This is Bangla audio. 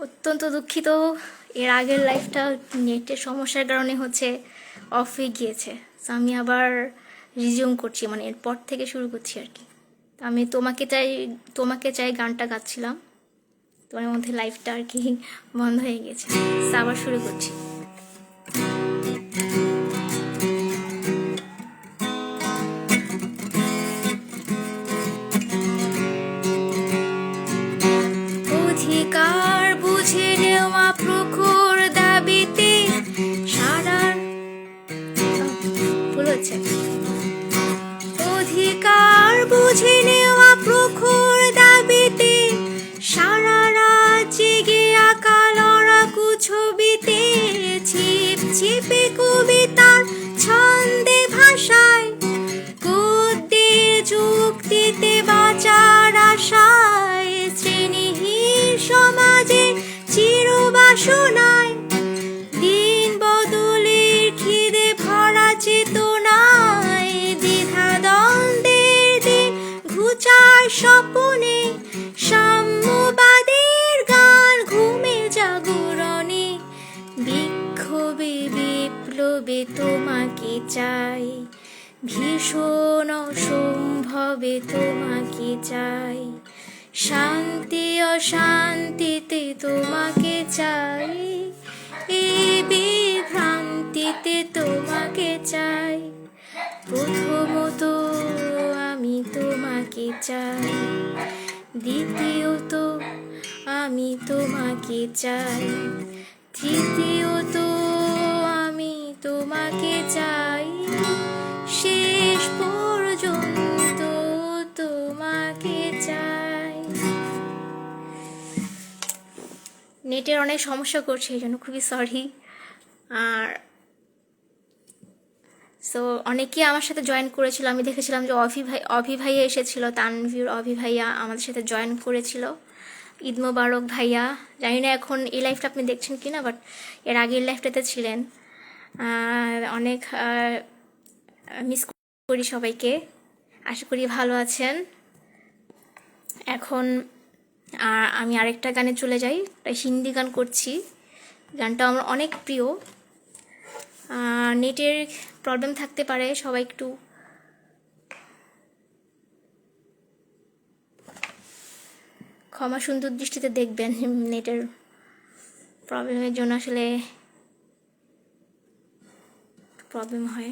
অত্যন্ত দুঃখিত, এর আগের লাইফটা নেটের সমস্যার কারণে অফ হয়ে গিয়েছে। তো আমি আবার রিজিউম করছি, মানে এরপর থেকে শুরু করছি আর কি। তো আমি তোমাকে চাই গানটা গাচ্ছিলাম, তোমার মধ্যে লাইফটা আর কি বন্ধ হয়ে গেছে। তো আবার শুরু করছি। অধিকার বুঝে নেওয়া প্রখর দাবিতে সারার ভুল হচ্ছে। অধিকার বুঝে নেওয়া প্রখর দাবিতে সারা রাত জেগে আঁকা লড়াকু ছবিতে ছিপ ছিপে কবিতার ছন্দে ভাষায় গদ্যে যুক্তিতে বাঁচার আশায় শ্রেণীহীন সমাজে চিরবাসনায় দিন বদলের খিদে ভরা চেতনায় দ্বিধা দ্বন্দ্বের দিন ঘুচার স্বপ্নে সাম্যবাদের গান ঘুমের জাগরণে বিক্ষোভে বিপ্লবে তোমাকে চাই, ভীষণ অসম্ভবে তোমাকে চাই, শান্তি অশান্তিতে তোমাকে চাই, এই বিভ্রান্তিতে তোমাকে চাই। প্রথমত আমি তোমাকে চাই, দ্বিতীয়ত আমি তোমাকে চাই, তৃতীয়ত আমি তোমাকে চাই, শেষ পর্যন্ত তোমাকে চাই। নেটের অনেক সমস্যা করছে, এই জন্য খুবই সরি। আর সো অনেকেই আমার সাথে জয়েন করেছিল, আমি দেখেছিলাম যে অভি ভাইয়া এসেছিল, তানভীর অভি ভাইয়া আমাদের সাথে জয়েন করেছিল। ঈদ মোবারক ভাইয়া, জানি না এখন এই লাইফটা আপনি দেখছেন কি না, বাট এর আগের লাইফটাতে ছিলেন। অনেক মিস করি সবাইকে, আশা করি ভালো আছেন। এখন আমি আরেকটা গানে চলে যাই, হিন্দি গান করছি। গানটা আমার অনেক প্রিয়। নেটের প্রবলেম থাকতে পারে, সবাই একটু ক্ষমা সুন্দর দৃষ্টিতে দেখবেন। নেটের প্রবলেমের জন্য আসলে প্রবলেম হয়।